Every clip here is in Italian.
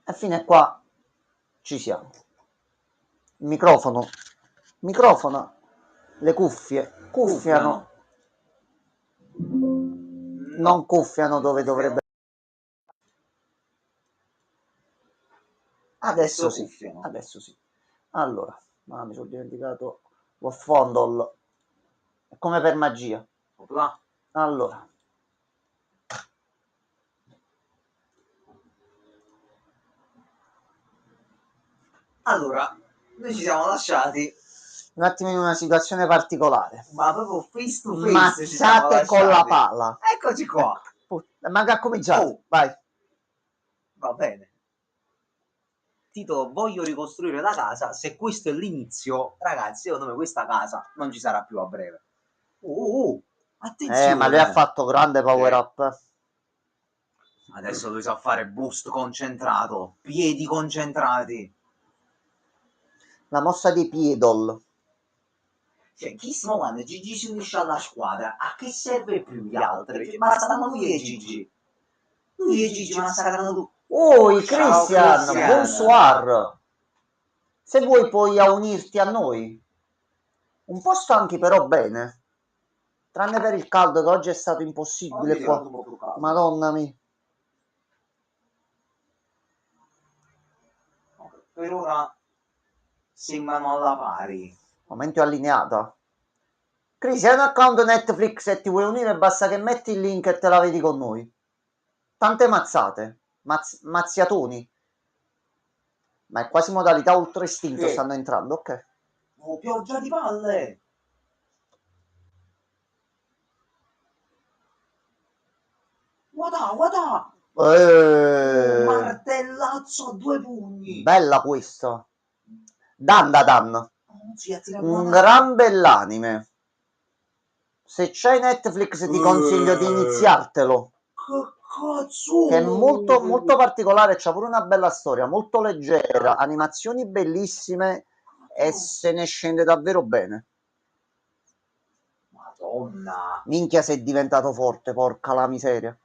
E fino a qua ci siamo. Il microfono, le cuffie, cuffiano, non cuffiano dove dovrebbe. Adesso sì, adesso sì. Allora, mi sono dimenticato lo fondol. È come per magia. Allora. Allora, noi ci siamo lasciati un attimo in una situazione particolare. Ma proprio face to face mazzate con la pala. Eccoci qua. Ecco. Ma che ha cominciato? Vai. Va bene. Tito, voglio ricostruire la casa. Se questo è l'inizio, ragazzi, secondo me questa casa non ci sarà più a breve. Attenzione. Ma lui ha fatto grande power up. Adesso lui sa fare boost concentrato, piedi concentrati. La mossa di Piedol. Cioè, chissimo quando Gigi si unisce alla squadra, a che serve più gli altri? Cioè, massacrano lui e Gigi. Lui e Gigi massacrano tu. Cristian, bonsoir. Se vuoi puoi unirti a noi. Un po' stanchi però bene. Tranne per il caldo che oggi è stato impossibile qua. Madonna mia. Per ora sembrano alla pari. Momento allineata. Crisi, hai un account Netflix e ti vuoi unire, basta che metti il link e te la vedi con noi. Tante mazzate, mazziatoni. Ma è quasi modalità ultra istinto, stanno entrando, ok. Oh, pioggia di palle! Guarda! Un martellazzo a 2 pugni! Bella questa. Dan. Un gran bell'anime. Se c'hai Netflix ti consiglio di iniziartelo. Che è molto molto particolare, c'ha pure una bella storia, molto leggera, animazioni bellissime e se ne scende davvero bene. Madonna! Minchia, sei diventato forte, porca la miseria.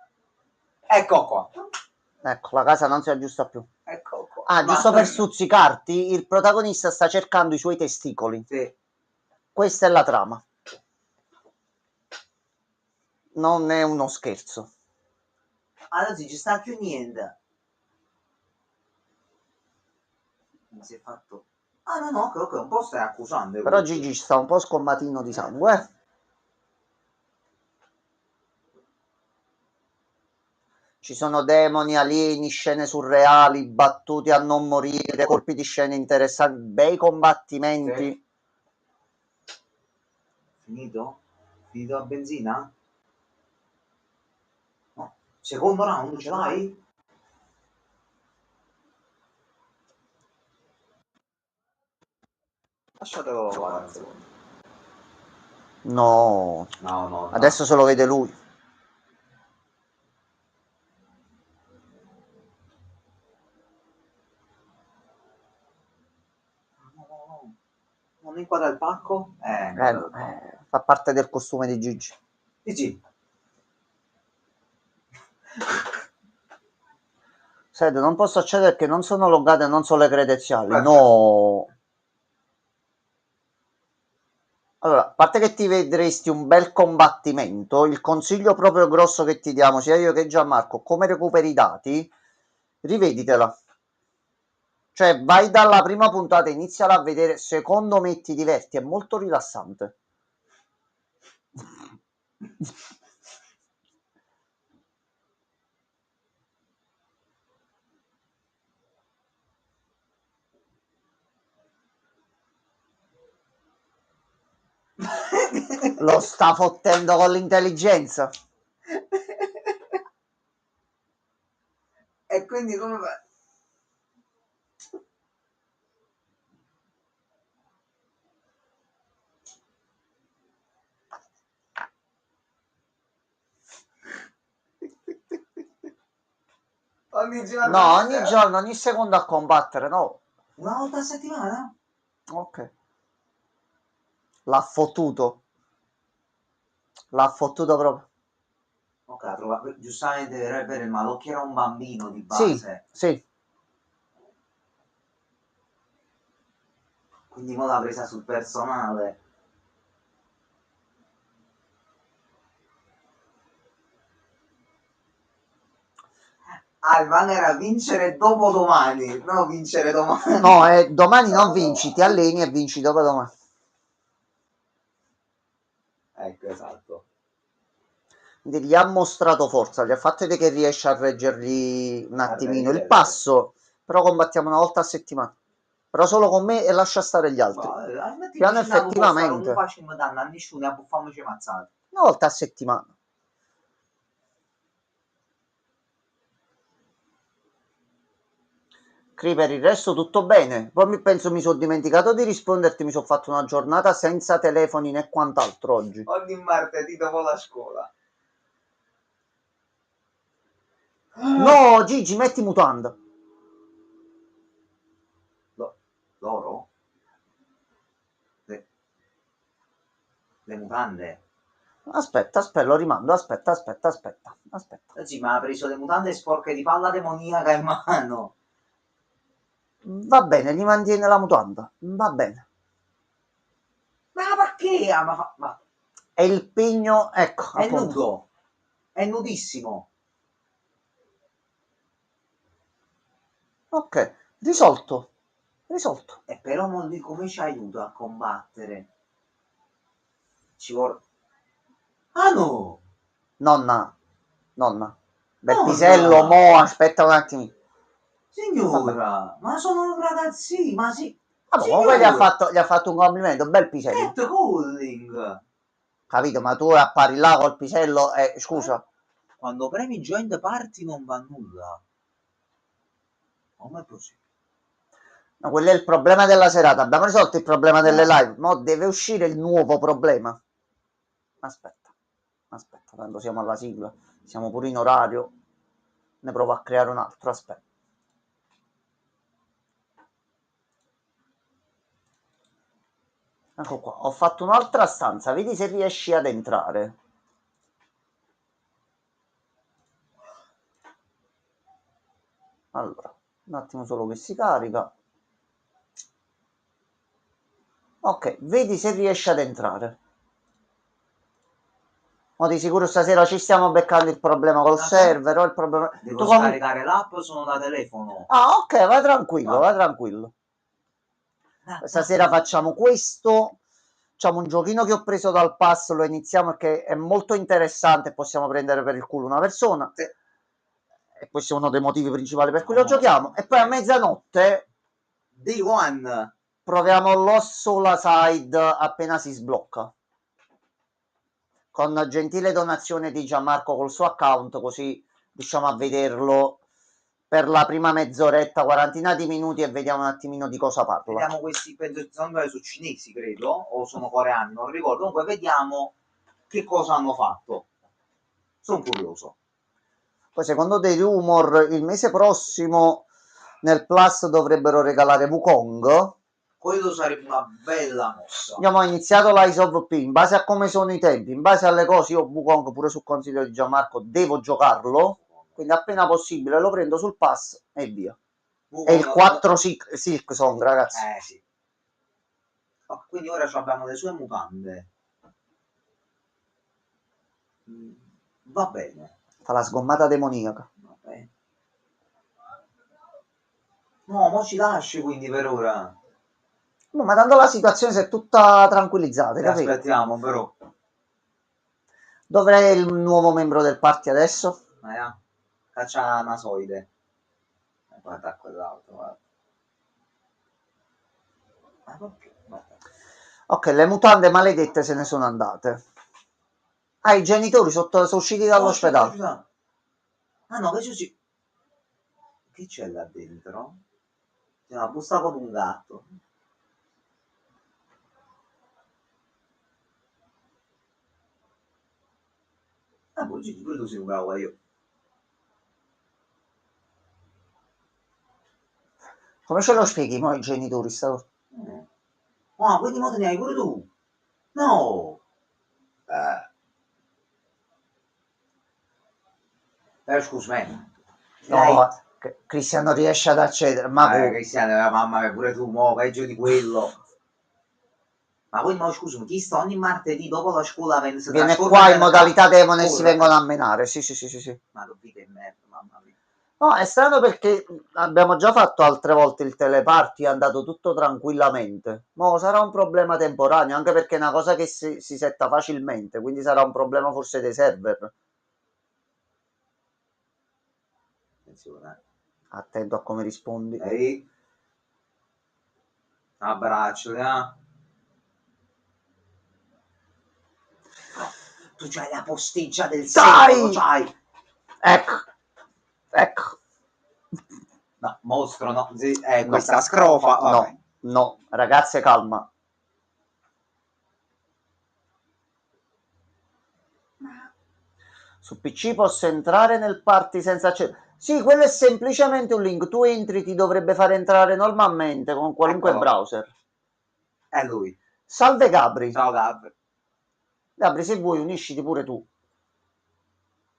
Ecco qua. Ecco, la casa non si aggiusta più. Ecco qua. Ah, giusto per stuzzicarti, il protagonista sta cercando i suoi testicoli. Sì. Questa è la trama. Non è uno scherzo. Adesso ci sta più niente. Mi si è fatto... Ah no, che un po' stai accusando. Però Gigi sta un po' scommatino di sangue. Ci sono demoni, alieni, scene surreali, battute a non morire, colpi di scene interessanti, bei combattimenti. Finito? Finito la benzina? No. Secondo round ce l'hai? Lasciatelo fare un secondo. No. Adesso se lo vede lui. No. Non inquadra il pacco? Fa parte del costume di Gigi. Gigi. Senti, non posso accedere perché non sono loggate, non so le credenziali. No. Allora, a parte che ti vedresti un bel combattimento, il consiglio proprio grosso che ti diamo, sia io che Gianmarco, come recuperi i dati, riveditela. Cioè, vai dalla prima puntata, iniziala a vedere, secondo me ti diverti, è molto rilassante. Lo sta fottendo con l'intelligenza. E quindi come va? Ogni giorno? No, ogni giorno, ogni secondo a combattere, no. Una volta a settimana? Ok. L'ha fottuto. L'ha fottuto proprio. Ok, giustamente deve avere il malocchio, era un bambino di base. Sì. Quindi mo l'ha presa sul personale. Alman era vincere dopodomani, no vincere domani. No, domani non vinci, ti alleni e vinci dopodomani. Ecco, esatto. Quindi gli ha mostrato forza, gli ha fatto vedere che riesce a reggergli un attimino il passo, però combattiamo una volta a settimana. Però solo con me e lascia stare gli altri. Piano effettivamente. Non facciamo danno a nessuno e abbuffiamoci mazzate. Una volta a settimana. Per il resto tutto bene. Poi penso mi sono dimenticato di risponderti, mi sono fatto una giornata senza telefoni né quant'altro oggi. Ogni martedì dopo la scuola. No, Gigi, metti mutanda. Loro? Le mutande? Aspetta, lo rimando. Aspetta. Sì, ma ha preso le mutande sporche di palla demoniaca in mano. Va bene, gli mantiene la mutanda. Va bene. Ma perché? Ma E il pigno, ecco. è appunto. nudo. È nudissimo. Ok, risolto. E però non di come ci aiuta a combattere. Ci vuole... Ah no! Nonna. Bel Nonna! pisello, mo, aspetta un attimo. Signora, ma sono ragazzi, ma sì. Vabbè, comunque gli ha fatto un complimento, bel pisello. Cat calling. Capito, ma tu appari là col pisello e scusa. Quando premi joint party non va nulla. Come è possibile? No, quello è il problema della serata. Abbiamo risolto il problema delle live. Mo deve uscire il nuovo problema. Aspetta, tanto siamo alla sigla. Siamo pure in orario. Ne provo a creare un altro, aspetta. Ecco qua, ho fatto un'altra stanza, vedi se riesci ad entrare. Allora, un attimo solo che si carica. Ok, vedi se riesci ad entrare. Ma di sicuro stasera ci stiamo beccando il problema col server o il problema... Devo scaricare l'app, sono da telefono. Ah, ok, vai tranquillo. Stasera facciamo questo. Facciamo un giochino che ho preso dal pass, lo iniziamo perché è molto interessante, possiamo prendere per il culo una persona. Sì. E questo è uno dei motivi principali per cui lo giochiamo. E poi a mezzanotte... Day one. Proviamo l'osso la side appena si sblocca. Con gentile donazione di Gianmarco col suo account, così riusciamo a vederlo per la prima mezz'oretta, quarantina di minuti e vediamo un attimino di cosa parla. Vediamo questi, penso che sono cinesi, credo, o sono coreani, non ricordo. Comunque vediamo che cosa hanno fatto. Sono curioso. Poi secondo dei rumor il mese prossimo nel Plus dovrebbero regalare Wukong. Quello sarebbe una bella mossa. Abbiamo iniziato l'Ice of P, in base a come sono i tempi, in base alle cose, io Wukong pure sul consiglio di Gianmarco devo giocarlo, quindi appena possibile lo prendo sul pass e via. Wukong, è il 4 Silk Song, ragazzi. Sì. Oh, quindi ora abbiamo le sue mutande. Va bene. Fa la sgommata demoniaca. Va bene. No, mo ci lasci quindi per ora. No, ma tanto la situazione si è tutta tranquillizzata, capito? Aspettiamo però. Dov'è il nuovo membro del party adesso? Caccia nasoide. Guarda quell'altro, guarda. Ok, le mutande maledette se ne sono andate. Ah, i genitori sono usciti dall'ospedale. Ah no, che c'è? Che c'è là dentro? C'è una busta con un gatto. Ah, poi Gigi, quello sei un bravo io. Come ce lo spieghi mo i genitori sta cosa? Ah, quindi mo te ne hai pure tu? No! Scusami. No, Cristiano riesce ad accedere, ma Cristiano, mamma mia, pure tu, mo, peggio di quello. Ma poi mo scusami, chi sta ogni martedì dopo la scuola si Viene trascorre qua in nella modalità demon e si scuola? vengono a menare. Sì, sì, sì, sì, sì. Ma che vita è merda, mamma mia. No, è strano perché abbiamo già fatto altre volte il teleparty, è andato tutto tranquillamente. Mo sarà un problema temporaneo, anche perché è una cosa che si setta facilmente, quindi sarà un problema forse dei server. Attenzione. Attento a come rispondi. Ehi. Abbraccio, no? Tu c'hai la posteggia del secolo, Dai! c'hai! Ecco, ecco. No, mostro, no. No, Questa scrofa, vabbè. no, no, ragazze, calma. Su PC posso entrare nel party senza accedere. Sì, quello è semplicemente un link. Tu entri, ti dovrebbe fare entrare normalmente con qualunque Eccolo. browser. È lui. Salve Gabri. Ciao Gab. Gabri, se vuoi unisciti pure tu.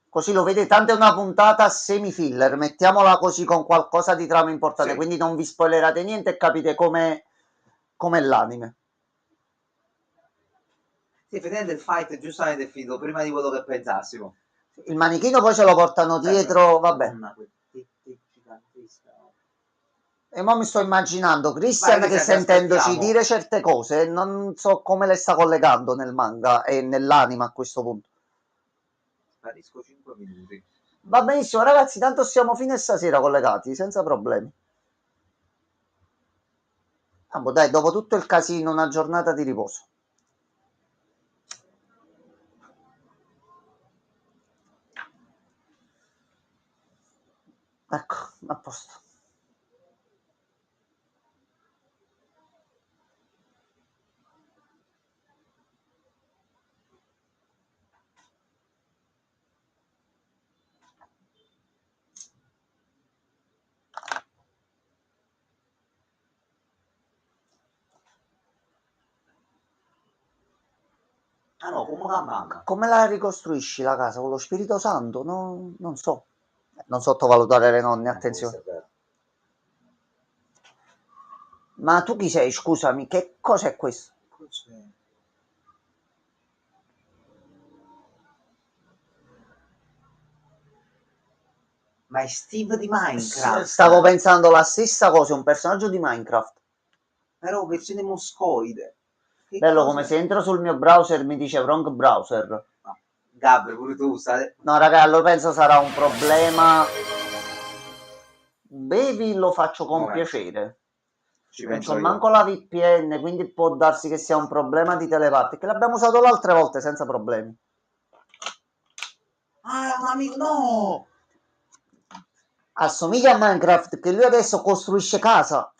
Così lo vede, tanto è una puntata semi-filler, mettiamola così con qualcosa di trama importante, Sì. quindi non vi spoilerate niente e capite com'è l'anime. Sì, effettivamente il fight giustamente è finito prima di quello che pensassimo. Il manichino poi ce lo portano dietro, vabbè. Madonna, quel tetto gigantesco. E mo mi sto immaginando Vai, Christian che Cristian, ti sentendoci aspettiamo. dire certe cose, non so come le sta collegando nel manga e nell'anima a questo punto. Sparisco 5 minuti. Va benissimo ragazzi, tanto siamo fino a stasera collegati, senza problemi. Ah, boh, dai, dopo tutto il casino, una giornata di riposo. Ecco, a posto. Ah no, come la mamma. Come la ricostruisci la casa? Con lo Spirito Santo? Non so. Non sottovalutare le nonne, attenzione. Questo è vero. Ma tu chi sei? Scusami, che cos'è questo? Cos'è? Ma è Steve di Minecraft. Stavo pensando la stessa cosa, un personaggio di Minecraft. Però versione moscoide. Che Bello come cos'è? se entro sul mio browser mi dice wrong browser. No. Gabri, pure tu stai... No, raga, allora penso sarà un problema. Bevi lo faccio con Momento. piacere. Ci Non c'ho penso io. manco la VPN, quindi può darsi che sia un problema di teleparty, che l'abbiamo usato l'altra volta senza problemi. Ah, un amico, no! Assomiglia a Minecraft, che lui adesso costruisce casa.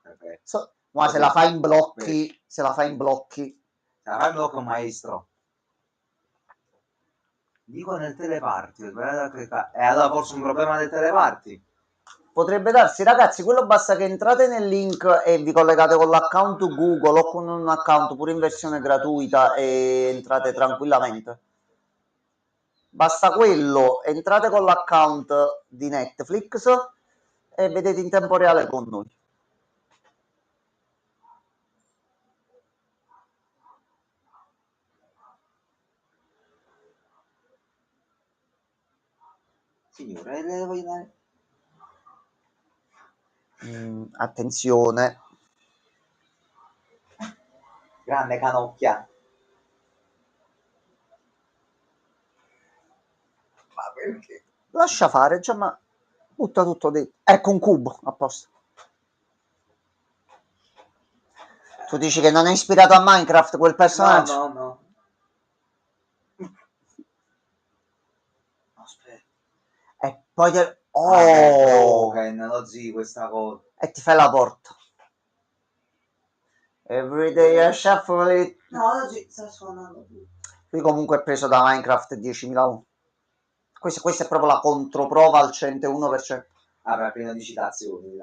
Ok. Ma se la fa in blocchi, se la fa in blocchi. Sarà il blocco maestro. Dico nel teleparty. E allora forse un problema del teleparty. Potrebbe darsi, ragazzi, quello basta che entrate nel link e vi collegate con l'account Google o con un account pure in versione gratuita e entrate tranquillamente. Basta quello, entrate con l'account di Netflix e vedete in tempo reale con noi. Signore, le voglio dare... Attenzione. Grande canocchia. Ma perché? Lascia fare, già, ma butta tutto dentro. Ecco un cubo, a posto. Tu dici che non è ispirato a Minecraft quel personaggio? No, no, no. Aspetta. E poi te... Vabbè, Oh! broken, lo zi questa cosa. E ti fai la porta. Every day I shuffle it. No, oggi sta suonando tutto. Qui comunque è preso da Minecraft 10.001. Questa è proprio la controprova al 101%. Vabbè, pieno di citazioni.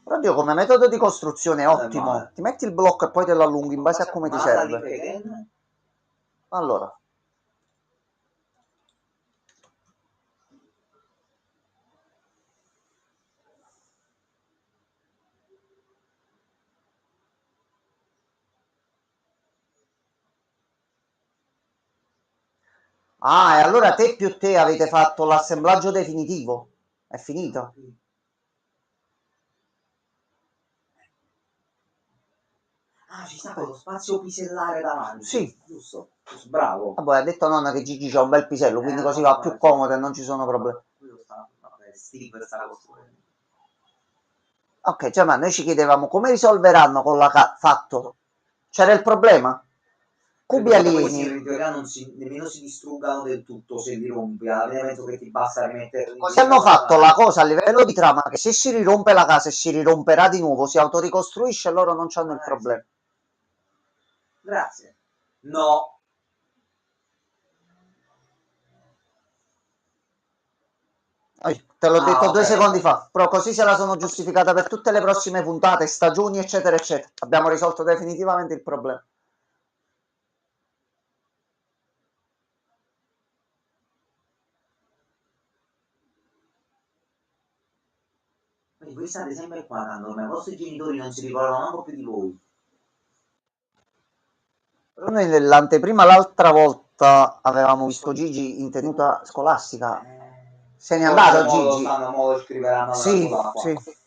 Però Dio, come metodo di costruzione è Non è ottimo. male. Ti metti il blocco e poi te lo allunghi in base a come ti Manda link serve. again. Allora. Ah, e allora te più te avete fatto l'assemblaggio definitivo? È finito? Ah, ci sta quello spazio pisellare davanti. Sì. Giusto? Bravo. Vabbè, ha detto nonna che Gigi c'ha un bel pisello, quindi così va più comodo e non ci sono problemi. Steve sta costruendo. Ok, cioè, ma noi ci chiedevamo come risolveranno con la fatto. C'era il problema? Cubi Questi in alieni. teoria nemmeno si distruggano del tutto se li rompi. Alla fine penso che ti basta rimetterli. Così hanno fatto la cosa a livello di trama che se si rirompe la casa e si riromperà di nuovo, si autoricostruisce e loro non hanno il problema. Grazie. No. Te l'ho detto 2 secondi ok. fa, però così se la sono giustificata per tutte le prossime puntate, stagioni, eccetera, eccetera. Abbiamo risolto definitivamente il problema. Quindi voi state sempre qua, tanto ormai i vostri genitori non si ricordano manco più di voi. Però noi nell'anteprima l'altra volta avevamo visto Gigi in tenuta scolastica. Se n'è andato Gigi. Stanno scriveranno Sì, sì.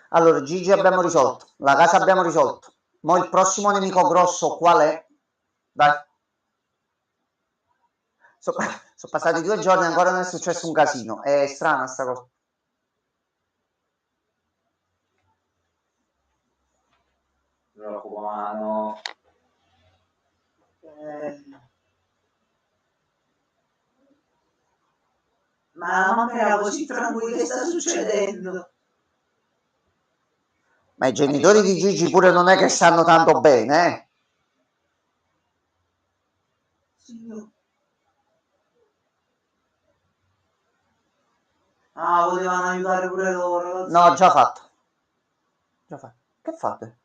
Allora, Gigi abbiamo risolto, la casa abbiamo risolto. Mo' il prossimo nemico grosso qual è? Dai. Sono passati 2 giorni e ancora non è successo un casino. È strana sta cosa. Raccomando. Ma la mamma era così tranquilla, che sta succedendo? Ma i genitori di Gigi pure non è che stanno tanto bene, eh? Signor. Ah, volevano aiutare pure loro. No, già fatto. Già fatto. Che fate?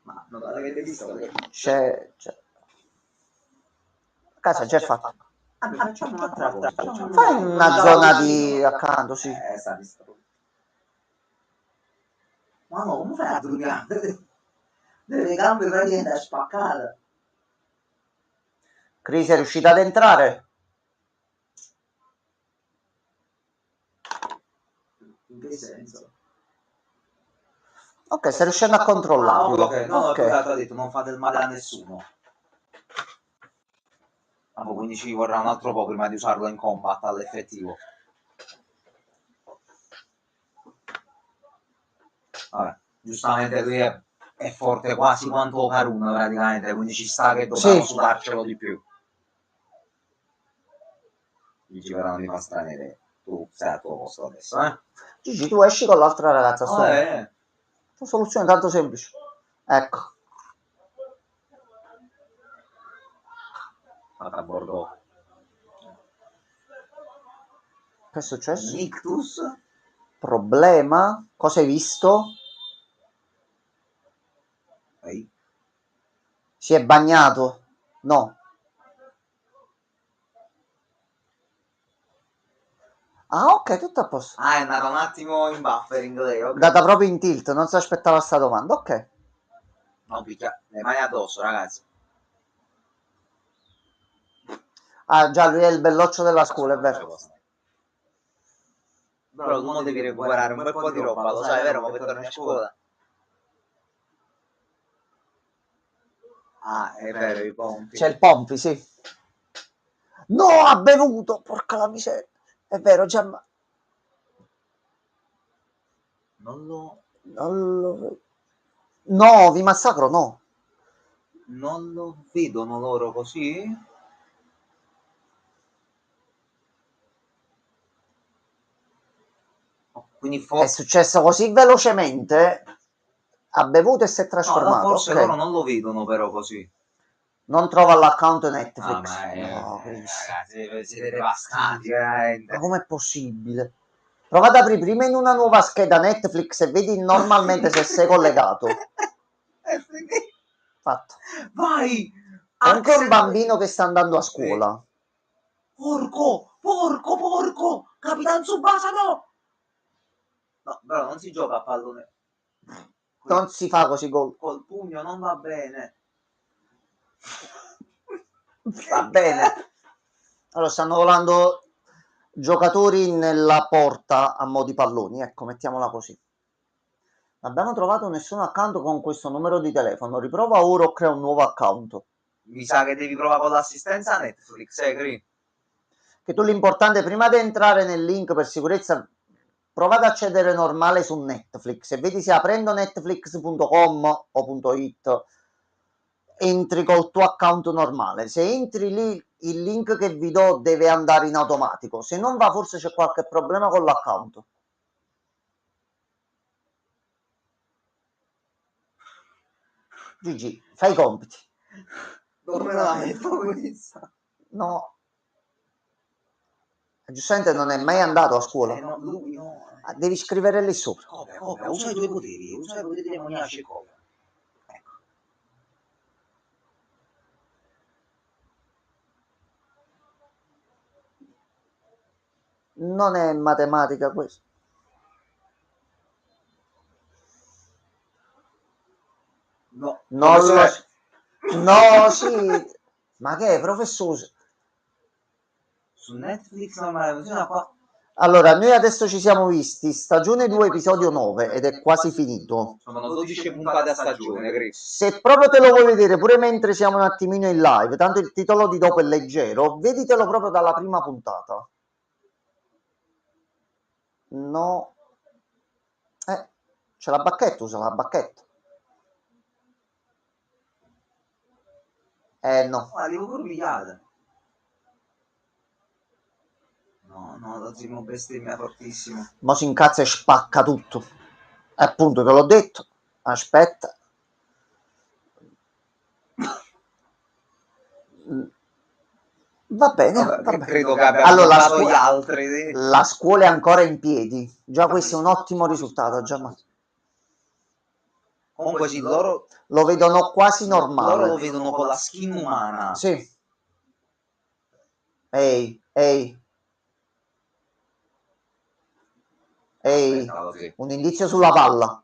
Ma notate che avete visto che C'è. La casa già è fatta. facciamo un'altra cosa. Fai una zona di accanto, sì. Sta distrutto. Ma no, come fai a drugliare? Le gambe praticamente spaccate. Crisi è riuscita ad entrare? In che senso? Ok, stai riuscendo a controllarlo. Ok, no, più che altro ha detto non fate il male a nessuno. Quindi ci vorrà un altro po' prima di usarlo in combat all'effettivo. Vabbè, giustamente lui è forte quasi quanto Karun praticamente, quindi ci sta che dobbiamo sudarcelo di più. Gigi però non mi fa strane idee. Tu sei al tuo posto adesso, eh? Gigi, tu esci con l'altra ragazza. Soluzione tanto semplice. Ecco. Vado a bordo. Che è successo? Nictus? Problema? Cosa hai visto? Ehi. Si è bagnato? No. Ah, ok, tutto a posto. Ah, è andato un attimo in buffering lei, ok. Data proprio in tilt, non si aspettava sta domanda. Ok. No, picchia le mani addosso, ragazzi. Ah, già, lui è il belloccio della scuola, è vero. Però tu non devi recuperare un bel po' di roba, lo sai, vero? Ma che torni a scuola. Ah, è vero, i pompi. C'è il Pompi, sì. No, ha bevuto, porca la miseria. È vero, già. Non lo... No, vi massacro, no. Non lo vedono loro così? Quindi È successo così velocemente. Ha bevuto e si è trasformato. No, forse okay. loro non lo vedono però così. Non trova l'account Netflix. Ma No, Chris. ragazzi, siete devastati, veramente. Ma com'è possibile? Prova ad aprire prima in una nuova scheda Netflix e vedi normalmente se sei collegato. Fatto. Vai! Comunque è un bambino che sta andando a scuola. Porco! Porco! Porco! Capitan Tsubasa no! No, però non si gioca a pallone. Non si fa così gol. Col pugno non va bene. Va bene. Allora, stanno volando giocatori nella porta a mo' di palloni, ecco, mettiamola così. Non abbiamo trovato nessun account con questo numero di telefono. Riprova ora o crea un nuovo account. Mi sa che devi provare con l'assistenza Netflix, Gri. Che tu l'importante prima di entrare nel link per sicurezza prova ad accedere normale su Netflix e vedi se aprendo netflix.com o .it entri col tuo account normale. Se entri lì il link che vi do deve andare in automatico, se non va forse c'è qualche problema con l'account. Gigi, fai i compiti. Dove la metto questa? No. Giustamente non è mai andato a scuola. No, lui no. Devi scrivere lì sopra. Copia, usa i tuoi poteri, usa i poteri demoniaci e copia. Ecco. Non è matematica questo. No, Non lo so. No, sì. Ma che è, professore? Su Netflix normale funziona qua. Allora, noi adesso ci siamo visti stagione 2, episodio 9 ed è quasi finito. Sono 12 puntate a stagione, Chris. Se proprio te lo vuoi vedere pure mentre siamo un attimino in live, tanto il titolo di dopo è leggero, veditelo proprio dalla prima puntata. No. C'è la bacchetta, usa la bacchetta. No. Ma devo pure pigliare. No, lo zimo bestemmia fortissimo. Mo si incazza e spacca tutto. Appunto, te l'ho detto. Aspetta. Va bene, Vabbè, va bene. credo che abbia Allora, gli altri. la scuola è ancora in piedi. Già questo è un ottimo risultato. Già. Comunque sì, loro lo vedono quasi normale. Loro lo vedono con la skin umana. Sì. Ehi. Un indizio sulla palla.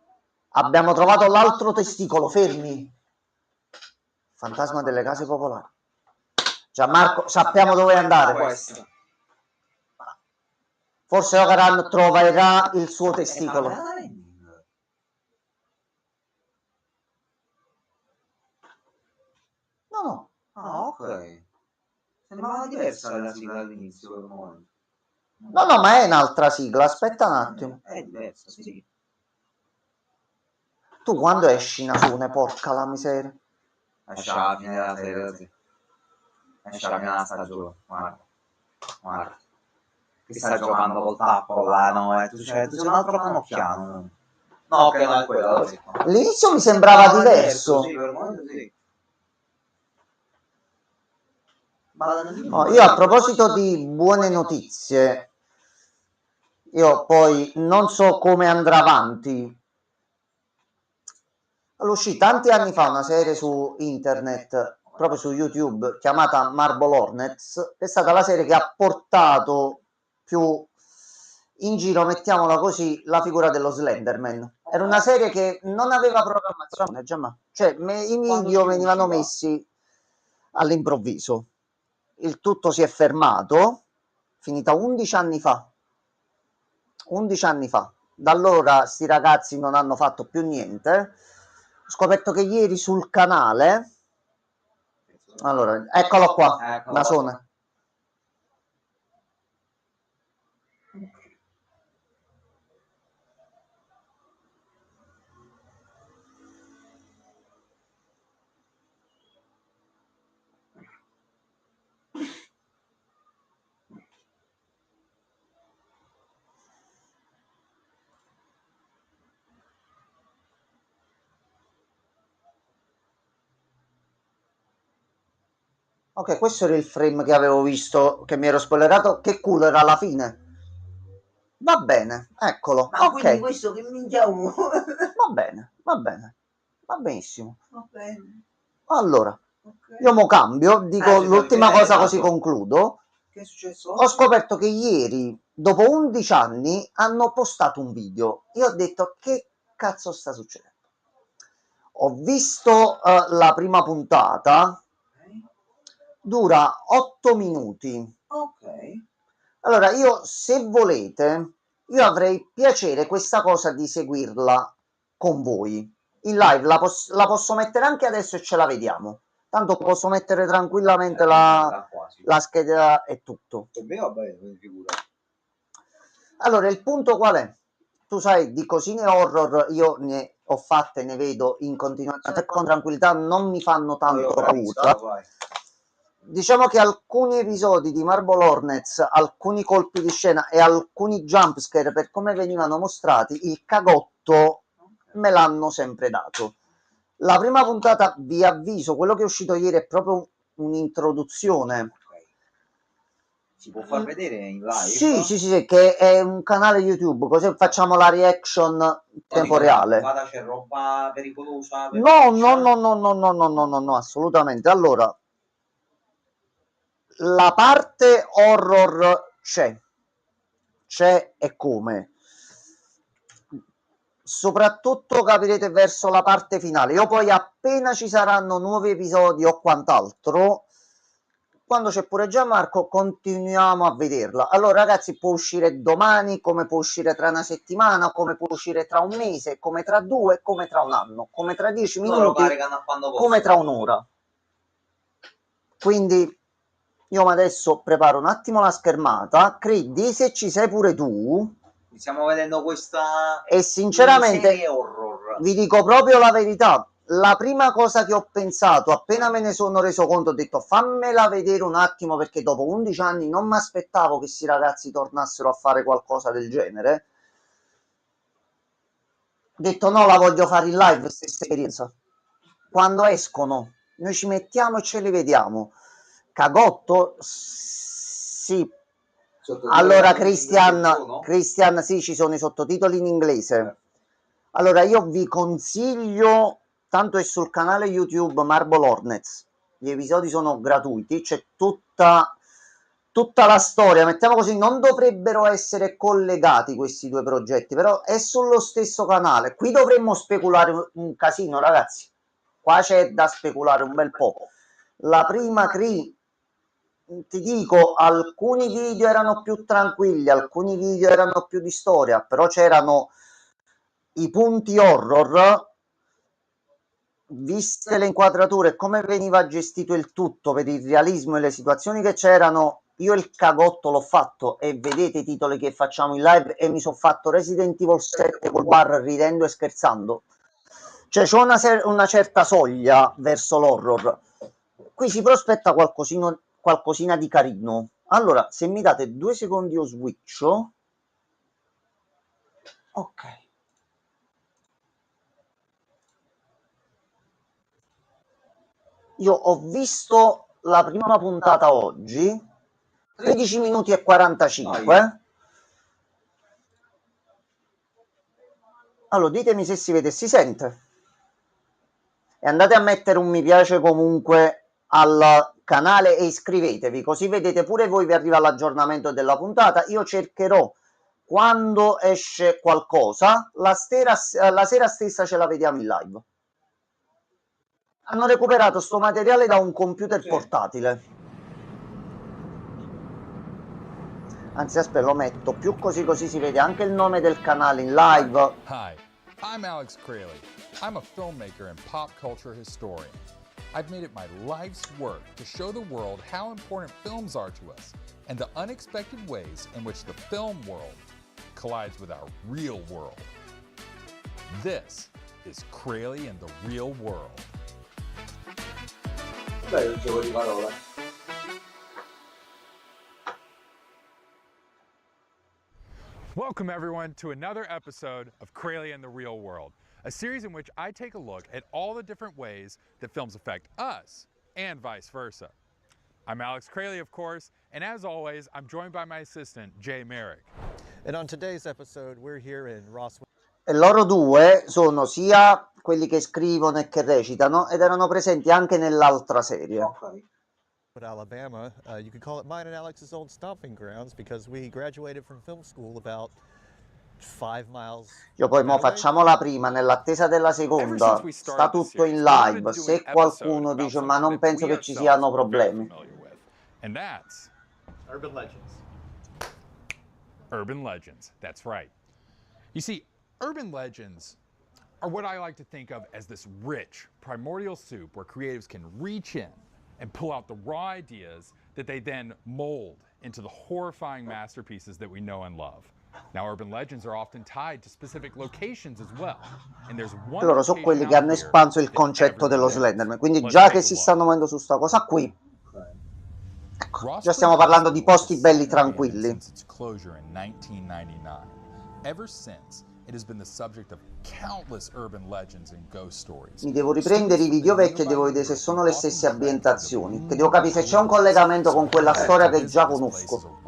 Abbiamo trovato l'altro testicolo, fermi. Fantasma delle case popolari. Gianmarco, sappiamo dove andare. Forse Ocaran troverà il suo testicolo. No. Ah, ok. Sembrava diversa la sigla all'inizio. No, ma è un'altra sigla, aspetta un attimo. È diversa, sì. Tu quando esci Nasone, porca la miseria? Esce alla fine della serie, sì. Esce alla fine della stagione, guarda. Che sta giocando col tappo là, no? Tu sei un altro canocchiano. No, ok, no, è quella, sì. All'inizio mi sembrava diverso. Sì, per il momento sì. No, io a proposito di buone notizie, io poi non so come andrà avanti. Allora, uscì tanti anni fa una serie su internet, proprio su YouTube, chiamata Marble Hornets, che è stata la serie che ha portato più in giro, mettiamola così, la figura dello Slenderman. Era una serie che non aveva programmazione, cioè i video venivano messi all'improvviso. Il tutto si è fermato, finita 11 anni fa. 11 anni fa. Da allora sti ragazzi non hanno fatto più niente. Ho scoperto che ieri sul canale... Allora, eccolo qua, Nasone. Ok, questo era il frame che avevo visto, che mi ero spoilerato. Che culo era alla fine. Va bene, eccolo. Ma ok. Questo che minchia Va bene, va benissimo. Va bene. Allora, Okay. io mo cambio, dico l'ultima cosa così concludo. Che è successo? Ho scoperto che ieri, dopo 11 anni, hanno postato un video. Io ho detto, che cazzo sta succedendo? Ho visto la prima puntata, dura 8 minuti. Ok. Allora, io, se volete, io avrei piacere questa cosa di seguirla con voi. In live la posso mettere anche adesso e ce la vediamo. Tanto posso mettere tranquillamente Da qua, sì. la scheda e tutto. E beh, vabbè, figura. Allora, il punto qual è? Tu sai, di cosine horror io ne ho fatte, ne vedo in continuazione con tranquillità, non mi fanno tanto paura. Diciamo che alcuni episodi di Marble Hornets, alcuni colpi di scena e alcuni jumpscare, per come venivano mostrati, il cagotto me l'hanno sempre dato. La prima puntata, vi avviso, quello che è uscito ieri è proprio un'introduzione. Si può far vedere in live? Sì, che è un canale YouTube, così facciamo la reaction in tempo reale. C'è roba pericolosa? No, assolutamente. Allora, la parte horror c'è e come. Soprattutto capirete verso la parte finale. Io poi appena ci saranno nuovi episodi o quant'altro, quando c'è pure Gianmarco, continuiamo a vederla. Allora, ragazzi, può uscire domani, come può uscire tra una settimana, come può uscire tra un mese, come tra 2, come tra un anno, come tra 10 minuti, come tra un'ora. Quindi io adesso preparo un attimo la schermata. Credi, se ci sei pure tu. Stiamo vedendo questa e sinceramente horror. Vi dico proprio la verità. La prima cosa che ho pensato, appena me ne sono reso conto, ho detto fammela vedere un attimo, perché dopo 11 anni non mi aspettavo che questi ragazzi tornassero a fare qualcosa del genere. Ho detto no, la voglio fare in live questa esperienza. Quando escono noi ci mettiamo e ce li vediamo. Cagotto? Sì. Allora Christian, sì, ci sono i sottotitoli in inglese. Allora io vi consiglio, tanto è sul canale YouTube Marble Hornets, gli episodi sono gratuiti, c'è tutta la storia, mettiamo così, non dovrebbero essere collegati questi due progetti, però è sullo stesso canale. Qui dovremmo speculare un casino, ragazzi, qua c'è da speculare un bel po'. La prima Cree, ti dico, alcuni video erano più tranquilli, alcuni video erano più di storia, però c'erano i punti horror, viste le inquadrature e come veniva gestito il tutto per il realismo e le situazioni che c'erano. Io il cagotto l'ho fatto e vedete i titoli che facciamo in live e mi sono fatto Resident Evil 7 col bar ridendo e scherzando. Cioè c'è una certa soglia verso l'horror. Qui si prospetta qualcosina di carino. Allora, se mi date 2 secondi io switcho. Ok. Io ho visto la prima puntata oggi, 13 minuti e 45. Allora, ditemi se si vede e si sente. E andate a mettere un mi piace comunque al canale e iscrivetevi, così vedete pure voi, vi arriva l'aggiornamento della puntata. Io cercherò, quando esce qualcosa, la sera stessa ce la vediamo in live. Hanno recuperato sto materiale da un computer portatile. Anzi, aspetta, lo metto più così si vede anche il nome del canale in live. Hi, I'm Alex Crayley. I'm a filmmaker and pop culture historian. I've made it my life's work to show the world how important films are to us and the unexpected ways in which the film world collides with our real world. This is Crayley and the Real World. Bello il gioco di parole. Welcome, everyone, to another episode of Crayley and the Real World, a series in which I take a look at all the different ways that films affect us and vice versa. I'm Alex Crayley, of course, and as always, I'm joined by my assistant, Jay Merrick. And on today's episode, we're here in Roswell. E loro due sono sia quelli che scrivono e che recitano, ed erano presenti anche nell'altra serie. Ok. Alabama. You could call it mine and Alex's old stomping grounds because we graduated from film school about 5 miles. Io poi mo facciamo la prima, nell'attesa della seconda, sta tutto in live, se qualcuno dice ma non penso che ci siano problemi. And that's Urban legends. urban legends. That's right. You see, urban legends are what I like to think of as this rich, primordial soup where creatives can reach in and pull out the raw ideas that they then mold into the horrifying masterpieces that we know and love. Now, urban legends are often tied to specific locations as well. And there's one Loro sono quelli location che hanno out here espanso il that concetto dello everyone knows. Slenderman, quindi Let's già take che a si look. stanno muovendo su sta cosa qui, ecco, Ross già stiamo Creek parlando di Hospital posti has belli sat abandoned tranquilli. since its closure in 1999. Ever since, it has been the subject of countless urban legends and ghost stories. Mi devo riprendere i video vecchi e devo vedere se sono le stesse ambientazioni, che devo capire se c'è un collegamento con quella storia che già conosco.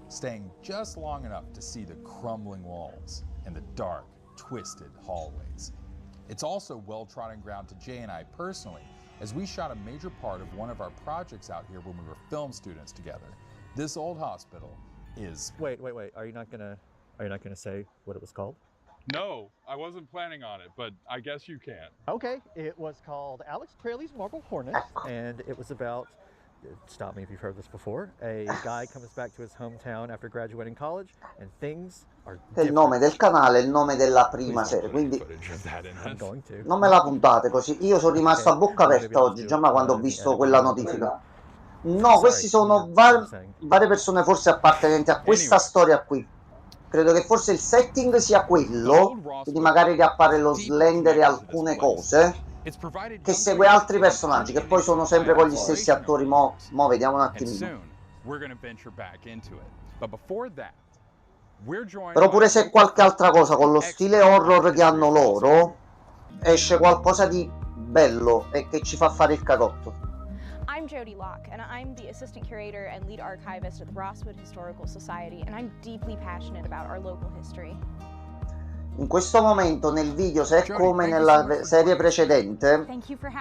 Staying just long enough to see the crumbling walls and the dark, twisted hallways. It's also well-trodden ground to Jay and I personally, as we shot a major part of one of our projects out here when we were film students together. This old hospital is... Wait. Are you not gonna say what it was called? No, I wasn't planning on it, but I guess you can. Okay, it was called Alex Crayley's Marble Hornet, and it was about, stop me if you've heard this before, a guy comes back to his hometown after graduating college, and things are È il nome del different. canale, il nome della prima serie, quindi I'm going to. non me la puntate così. Io sono rimasto a bocca aperta oggi, già ma quando ho visto quella notifica. No, questi sono varie persone forse appartenenti a questa storia qui. Credo che forse il setting sia quello, quindi magari riappare lo Slender e alcune cose, che segue altri personaggi, che poi sono sempre con gli stessi attori. Mo vediamo un attimino. Però pure se qualche altra cosa con lo stile horror che hanno loro, esce qualcosa di bello e che ci fa fare il cagotto. I'm Jody Locke, and I'm the Assistant Curator and Lead Archivist at the Rosswood Historical Society, and I'm deeply passionate about our local history. In questo momento nel video, se è come nella serie precedente,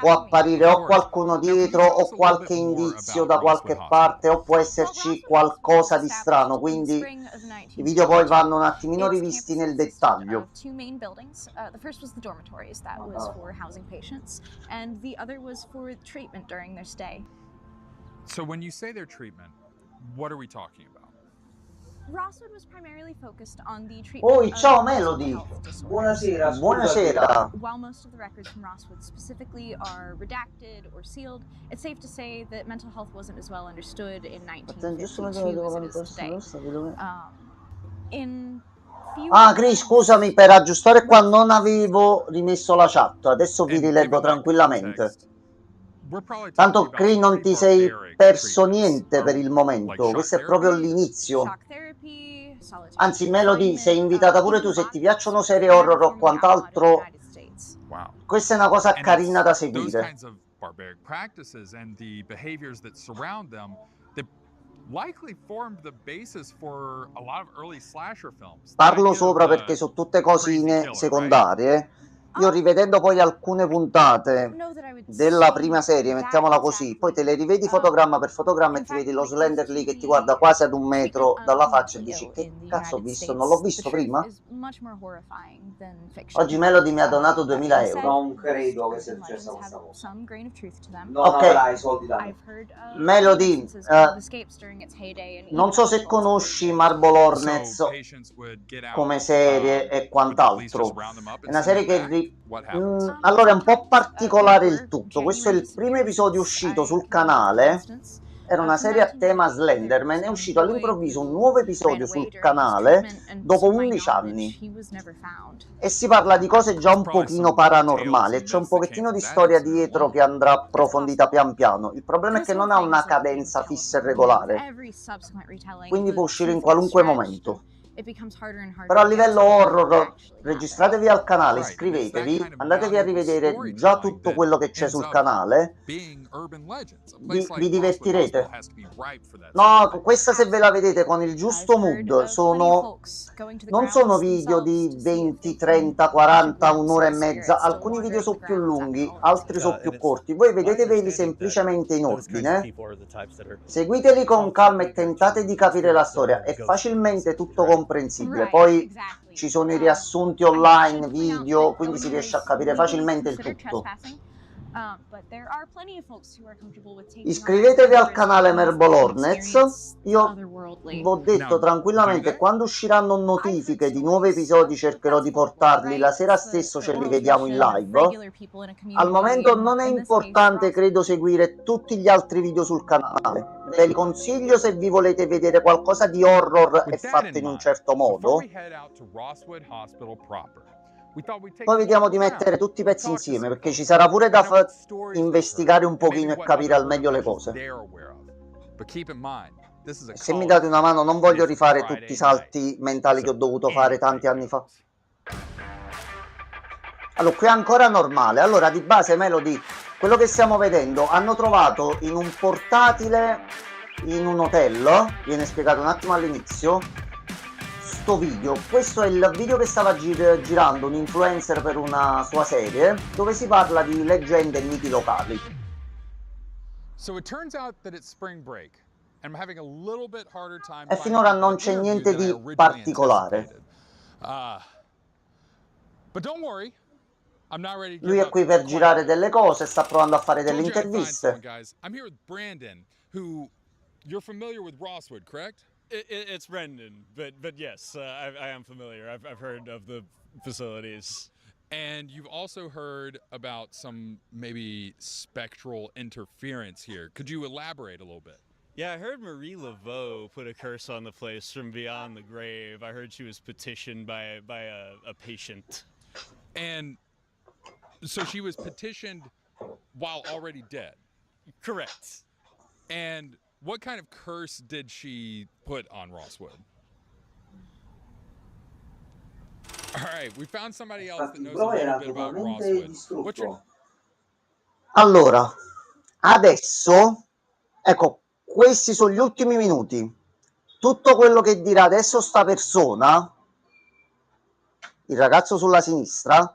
può apparire o qualcuno dietro o qualche indizio da qualche parte o può esserci qualcosa di strano, quindi i video poi vanno un attimino rivisti nel dettaglio. Two main buildings. The first was the dormitories, that was for housing patients, and the other was for treatment during their stay. So when you say their treatment, what are we talking about? Rosswood was primarily focused on the treatment Oi, ciao of mental Melody. health disorders. Buonasera, Buonasera. While most of the records from Rosswood specifically are redacted or sealed, it's safe to say that mental health wasn't as well understood in 1952 as it is today. In few Chris, scusami per aggiustare qua, non avevo rimesso la chat, adesso vi rileggo tranquillamente. Tanto Chris non ti sei perso niente per il momento, questo è proprio l'inizio. Anzi Melody, sei invitata pure tu, se ti piacciono serie horror o quant'altro, questa è una cosa carina da seguire. Parlo sopra perché sono tutte cosine secondarie. Io rivedendo poi alcune puntate della prima serie, mettiamola così, poi te le rivedi fotogramma per fotogramma e ti vedi lo Slender lì che ti guarda quasi ad 1 metro dalla faccia e dici che cazzo ho visto, non l'ho visto prima? Oggi Melody mi ha donato 2000 euro. Non credo che sia successa questa cosa. Non Ok. avrai i soldi da me. Melody, non so se conosci Marble Hornets come serie e quant'altro. È una serie che allora è un po' particolare il tutto. Questo è il primo episodio uscito sul canale. Era una serie a tema Slenderman. È uscito all'improvviso un nuovo episodio sul canale dopo 11 anni. E si parla di cose già un pochino paranormali. C'è un pochettino di storia dietro che andrà approfondita pian piano. Il problema è che non ha una cadenza fissa e regolare, quindi può uscire in qualunque momento. it becomes harder and harder. Però a to get livello to what horror, actually registratevi al canale, Right, and it's that iscrivetevi, kind of andatevi a valuable rivedere già storytelling tutto that quello che c'è ends sul up canale, being urban legends. A vi place like Rosswood divertirete. Hospital has to be ripe for that sort of No, thing. questa se ve la vedete con il giusto mood, non sono video di 20, 30, 40, un'ora e mezza, alcuni video sono più lunghi, altri sono più corti. Voi vedeteveli semplicemente in ordine, seguiteli con calma e tentate di capire la storia, è facilmente tutto comprensibile. Poi ci sono i riassunti online, video, quindi si riesce a capire facilmente il tutto. Iscrivetevi al canale Marble Hornets. Io vi ho detto tranquillamente, quando usciranno notifiche di nuovi episodi cercherò di portarli, la sera stesso ce li vediamo in live. Al momento non è importante, credo, seguire tutti gli altri video sul canale. Ve li consiglio se vi volete vedere qualcosa di horror e fatto in un certo modo. Poi vediamo di mettere tutti i pezzi insieme, perché ci sarà pure da investigare un pochino e capire al meglio le cose. E se mi date una mano, non voglio rifare tutti i salti mentali che ho dovuto fare tanti anni fa. Allora, qui è ancora normale. Allora, di base Melody, quello che stiamo vedendo, hanno trovato in un portatile in un hotel, viene spiegato un attimo all'inizio, video. Questo è il video che stava girando un influencer per una sua serie, dove si parla di leggende e miti locali. E finora non c'è niente di particolare. Lui è qui per girare delle cose, sta provando a fare delle interviste. It's Brendan, but yes, I am familiar. I've heard of the facilities. And you've also heard about some maybe spectral interference here. Could you elaborate a little bit? Yeah, I heard Marie Laveau put a curse on the place from beyond the grave. I heard she was petitioned by a patient. And so she was petitioned while already dead? Correct. And what kind of curse did she put on Rosswood? All right, we found somebody else that knows a little bit about Rosswood. What's your... Allora, adesso, ecco, questi sono gli ultimi minuti. Tutto quello che dirà adesso sta persona, il ragazzo sulla sinistra,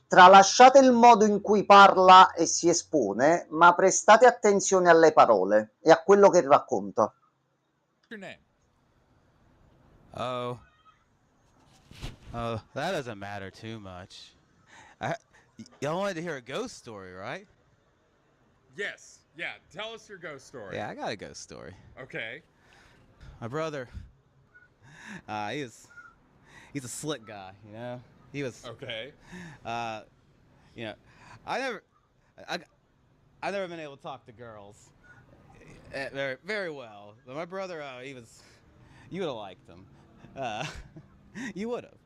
tralasciate il modo in cui parla e si espone, ma prestate attenzione alle parole e a quello che racconta. Oh, that doesn't matter too much. Y'all wanted to hear a ghost story, right? Yes, yeah, tell us your ghost story. Yeah, I got a ghost story. Okay. My brother, he's a slick guy, you know? He was okay. You know, I've never been able to talk to girls very, very well. But my brother, you would have liked him. You would have.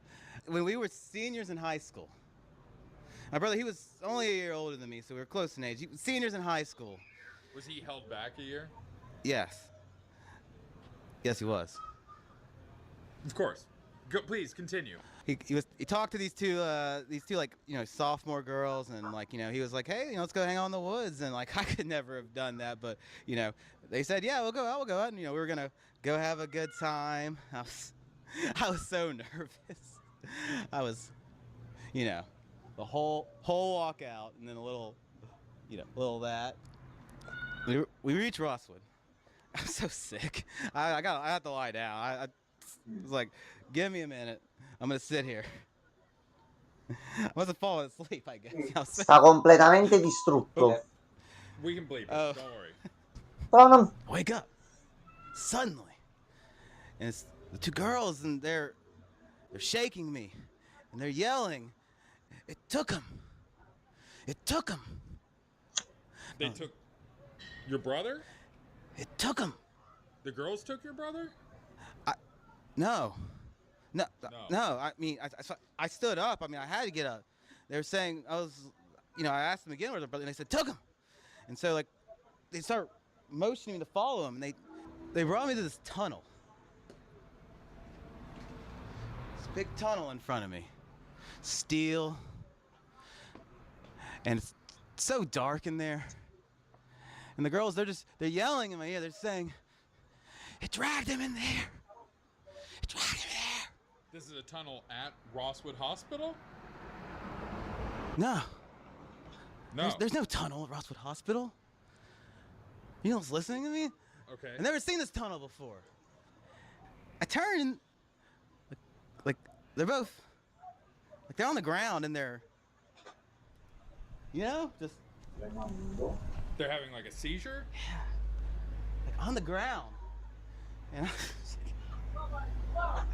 When we were seniors in high school, my brother, he was only a year older than me, so we were close in age. Seniors in high school. Was he held back a year? Yes. Yes, he was. Of course. Please continue. He talked to these two like, you know, sophomore girls, and like, you know, he was like, hey, you know, let's go hang out in the woods, and like I could never have done that, but you know, they said, yeah, we'll go out, and you know, we were gonna go have a good time. I was so nervous. I was, you know, the whole walk out, and then a little of that. We reached Rosswood. I'm so sick. I had to lie down. I was like, give me a minute. I'm gonna sit here. I wasn't falling asleep, I guess. Sta completamente distrutto. Okay. We can bleep it. Don't worry. Però non... Wake up suddenly, and it's the two girls, and they're shaking me, and they're yelling. It took them. They took your brother? It took them. The girls took your brother? No. I mean, I stood up. I mean, I had to get up. They were saying, I asked them again where their brother, and they said, took him. And so, like, they start motioning me to follow him, and they brought me to this tunnel. big tunnel in front of me. Steel. And it's so dark in there. And the girls, they're yelling in my ear. They're saying, "It dragged him in there. It dragged him in there." This is a tunnel at Rosswood Hospital? No. No. There's no tunnel at Rosswood Hospital. You know what's listening to me? Okay. I've never seen this tunnel before. I turn and like they're both like they're on the ground and they're just They're having like a seizure? like on the ground. And I was like, Alex,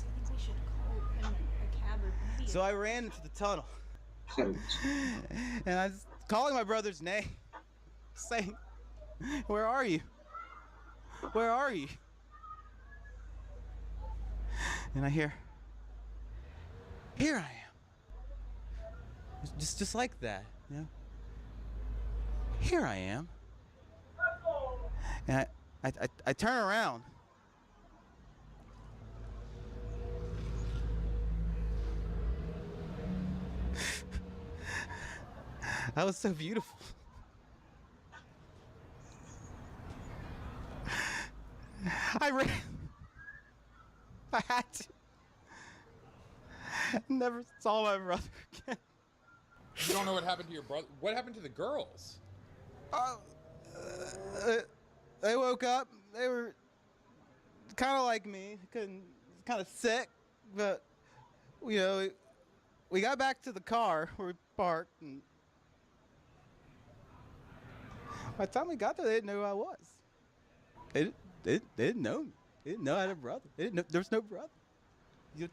I think we should call a cab or so I ran into the tunnel. And I was calling my brother's name, saying, "Where are you? Where are you?" And I hear, "Here I am." Just like that, you know. Here I am. And I turn around. That was so beautiful. I ran. I had to. Never saw my brother again. You don't know what happened to your brother? What happened to the girls? They woke up. They were kind of like me, kind of sick, but we got back to the car where we parked, and by the time we got there, they didn't know who I was. They didn't know me. They didn't know I had a brother. They didn't know there was no brother. Do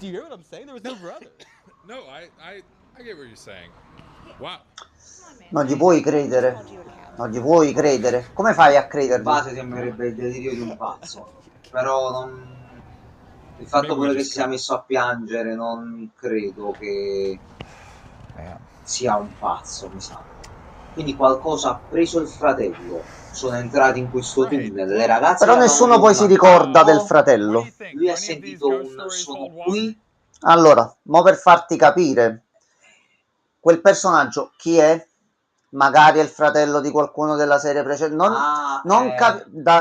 you hear what I'm saying? There was no brother. No, I get what you're saying. Wow. Non gli puoi credere. Non gli puoi credere. Come fai a In credermi? base sembrerebbe il delirio di un pazzo. Però non... il fatto pure che sia messo a piangere non credo che sia un pazzo, mi sa. Quindi qualcosa ha preso il fratello. Sono entrati in questo tunnel. Le ragazze Però nessuno poi si ricorda del fratello. Lui ha sentito un sono qui. Allora, mo per farti capire, quel personaggio chi è? Magari è il fratello di qualcuno della serie precedente.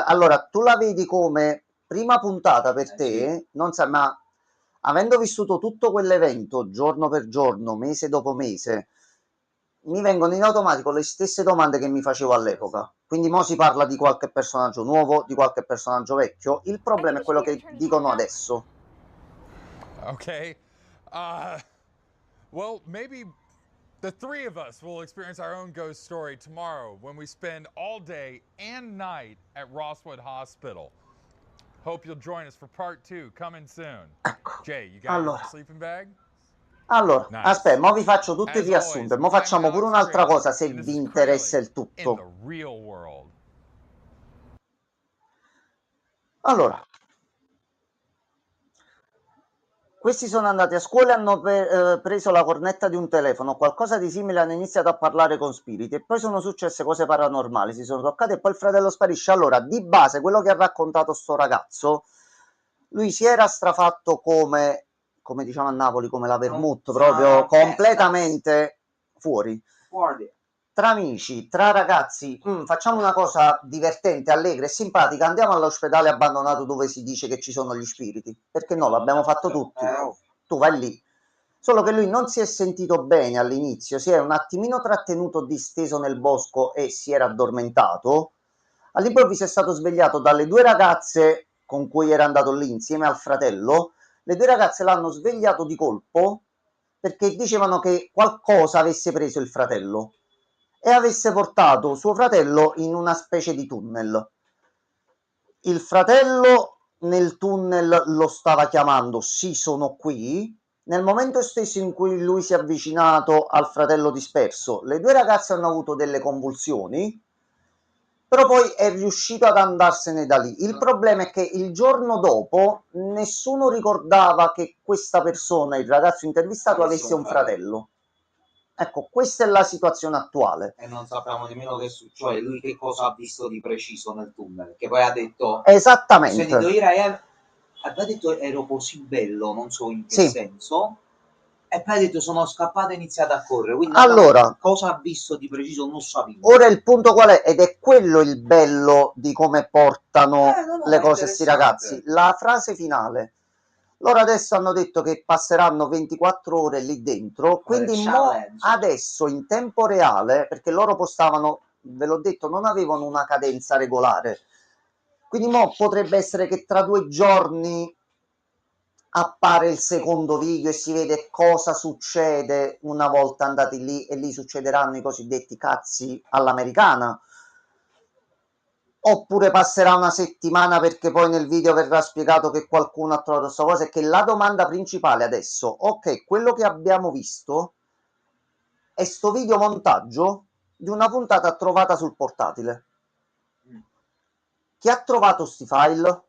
Allora, tu la vedi come prima puntata per te, non sai, ma avendo vissuto tutto quell'evento giorno per giorno, mese dopo mese, mi vengono in automatico le stesse domande che mi facevo all'epoca. Quindi mo si parla di qualche personaggio nuovo, di qualche personaggio vecchio. Il problema è quello che dicono adesso. Okay. Well, maybe the three of us will experience our own ghost story tomorrow when we spend all day and night at Rosswood Hospital. Hope you'll join us for part 2, coming soon. Jay, you got your sleeping bag? Allora, Nice. aspetta, mo vi faccio tutto il As riassunto e always, mo facciamo I'm pure Alex un'altra Crayley, cosa se and this vi is interessa il Crayley in tutto. the real world. Allora, questi sono andati a scuola e hanno preso la cornetta di un telefono, qualcosa di simile, hanno iniziato a parlare con spiriti e poi sono successe cose paranormali, si sono toccate e poi il fratello sparisce. Allora, di base, quello che ha raccontato sto ragazzo, lui si era strafatto come diciamo a Napoli, come la vermouth, proprio completamente fuori. Tra amici, tra ragazzi, facciamo una cosa divertente, allegra e simpatica, andiamo all'ospedale abbandonato dove si dice che ci sono gli spiriti, perché no, l'abbiamo fatto tutti, tu vai lì. Solo che lui non si è sentito bene all'inizio, si è un attimino trattenuto disteso nel bosco e si era addormentato. All'improvviso è stato svegliato dalle 2 ragazze con cui era andato lì insieme al fratello. Le 2 ragazze l'hanno svegliato di colpo perché dicevano che qualcosa avesse preso il fratello e avesse portato suo fratello in una specie di tunnel. Il fratello nel tunnel lo stava chiamando, sì, sono qui. Nel momento stesso in cui lui si è avvicinato al fratello disperso, le 2 ragazze hanno avuto delle convulsioni, però poi è riuscito ad andarsene da lì. Il problema è che il giorno dopo nessuno ricordava che questa persona, il ragazzo intervistato, avesse un fratello. Ecco, questa è la situazione attuale. E non sappiamo nemmeno che cioè lui che cosa ha visto di preciso nel tunnel, che poi ha detto... Esattamente. Ho sentito ieri, ha detto ero così bello, non so in che Sì. senso, e poi ha detto sono scappato e ho iniziato a correre, quindi Allora, cosa ha visto di preciso non sapevo. ora il punto qual è? Ed è quello il bello di come portano le cose sti ragazzi. La frase finale. Loro adesso hanno detto che passeranno 24 ore lì dentro, quindi adesso in tempo reale, perché loro postavano, ve l'ho detto, non avevano una cadenza regolare. Quindi mo potrebbe essere che tra 2 giorni appare il secondo video e si vede cosa succede una volta andati lì, e lì succederanno i cosiddetti cazzi all'americana. Oppure passerà una settimana perché poi nel video verrà spiegato che qualcuno ha trovato questa cosa, e che la domanda principale adesso, ok, quello che abbiamo visto è sto video montaggio di una puntata trovata sul portatile. Chi ha trovato sti file?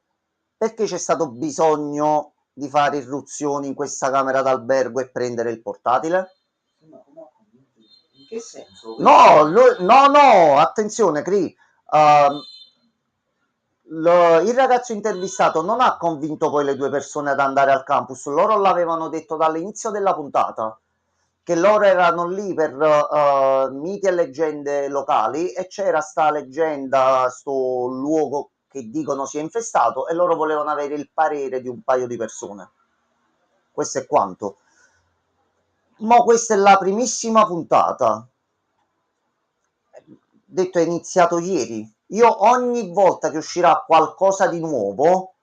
Perché c'è stato bisogno di fare irruzioni in questa camera d'albergo e prendere il portatile? In che senso? No, attenzione, Cri. Il ragazzo intervistato non ha convinto poi le 2 persone ad andare al campus. Loro l'avevano detto dall'inizio della puntata, che loro erano lì per miti e leggende locali, e c'era sta leggenda, sto luogo che dicono sia infestato, e loro volevano avere il parere di un paio di persone. Questo è quanto. Mo questa è la primissima puntata. Detto, è iniziato ieri. Io ogni volta che uscirà qualcosa di nuovo,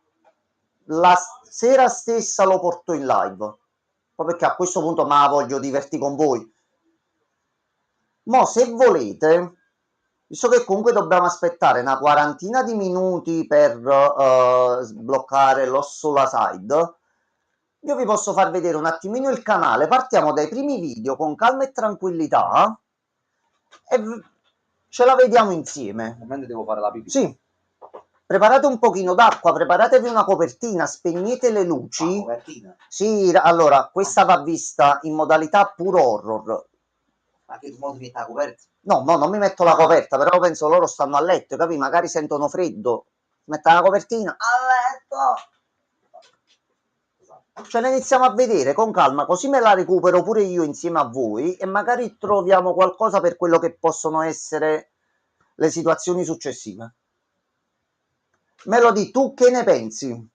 la sera stessa lo porto in live, proprio perché a questo punto ma voglio divertirmi con voi. Mo se volete, visto che comunque dobbiamo aspettare una quarantina di minuti per sbloccare l'Ossola Side, io vi posso far vedere un attimino il canale. Partiamo dai primi video con calma e tranquillità e ce la vediamo insieme. Ovviamente devo fare la pipì. Sì. Preparate un pochino d'acqua, preparatevi una copertina, spegnete le luci. Copertina? Sì, allora, questa va vista in modalità puro horror. Ma che tu mo ti metti la coperta? No, non mi metto la coperta, però penso loro stanno a letto, capi? Magari sentono freddo. Metta la copertina. A letto! Ce la iniziamo a vedere con calma, così me la recupero pure io insieme a voi e magari troviamo qualcosa per quello che possono essere le situazioni successive. Melody, tu che ne pensi?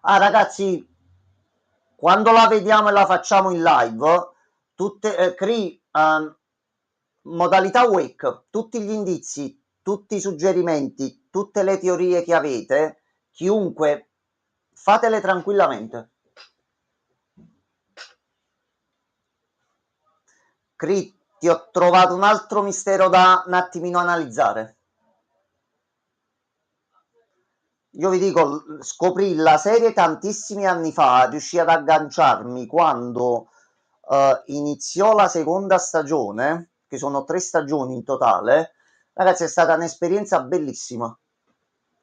Ah, ragazzi, quando la vediamo e la facciamo in live, tutte modalità wake, tutti gli indizi, tutti i suggerimenti, tutte le teorie che avete, chiunque, fatele tranquillamente. Cri, ti ho trovato un altro mistero da un attimino analizzare. Io vi dico, scoprì la serie tantissimi anni fa, riuscì ad agganciarmi quando iniziò la seconda stagione, che sono 3 stagioni in totale. Ragazzi, è stata un'esperienza bellissima.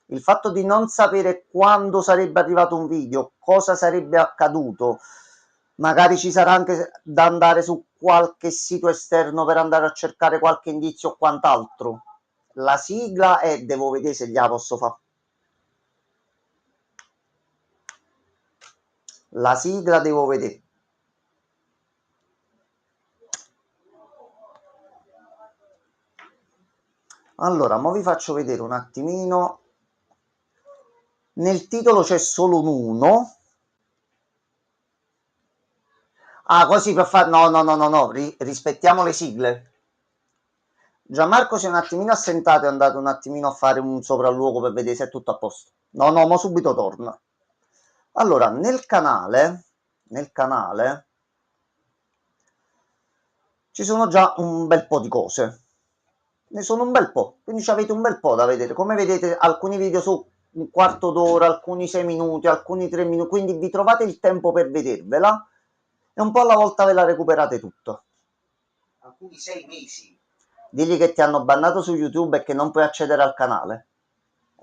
Il fatto di non sapere quando sarebbe arrivato un video, cosa sarebbe accaduto, magari ci sarà anche da andare su qualche sito esterno per andare a cercare qualche indizio o quant'altro. La sigla è, devo vedere se gliela posso fare. La sigla devo vedere. Allora, mo vi faccio vedere un attimino. Nel titolo c'è solo un 1. Ah, così per fare... No, rispettiamo le sigle. Gianmarco si è un attimino assentato, è andato un attimino a fare un sopralluogo per vedere se è tutto a posto. No, mo subito torna. Allora, nel canale ci sono già un bel po' di cose. Ne sono un bel po', quindi avete un bel po' da vedere. Come vedete, alcuni video su un quarto d'ora, alcuni 6 minuti, alcuni 3 minuti, quindi vi trovate il tempo per vedervela e un po' alla volta ve la recuperate tutto. Alcuni 6 mesi. Digli che ti hanno bannato su YouTube e che non puoi accedere al canale.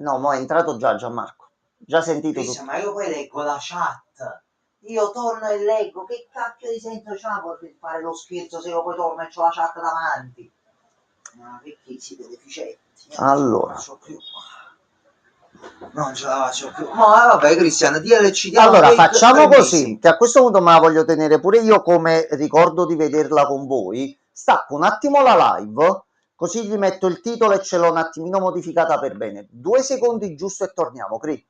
No, mo è entrato già Gianmarco. Già sentito tutto. Ma io poi leggo la chat. Io torno e leggo, che cacchio di senso c'ha per fare lo scherzo se io poi torno e c'ho la chat davanti? Ma perché siete deficienti? Allora, non ce la faccio più. No, vabbè, Cristian, DLC. Allora, facciamo così, che a questo punto me la voglio tenere pure io come ricordo di vederla con voi. Stacco un attimo la live, così gli metto il titolo e ce l'ho un attimino modificata per bene. 2 secondi giusto e torniamo, Cri.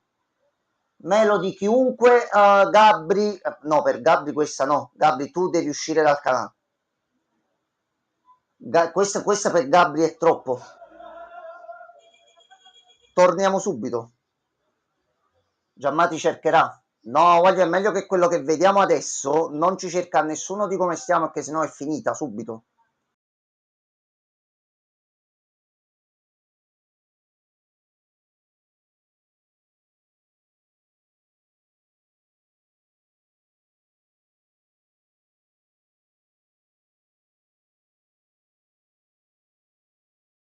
Melody chiunque, Gabri, no, per Gabri questa no. Gabri, tu devi uscire dal canale. Questa per Gabri è troppo. Torniamo subito. Giammati cercherà. No, guarda, è meglio che quello che vediamo adesso non ci cerca nessuno di come stiamo, perché sennò è finita subito.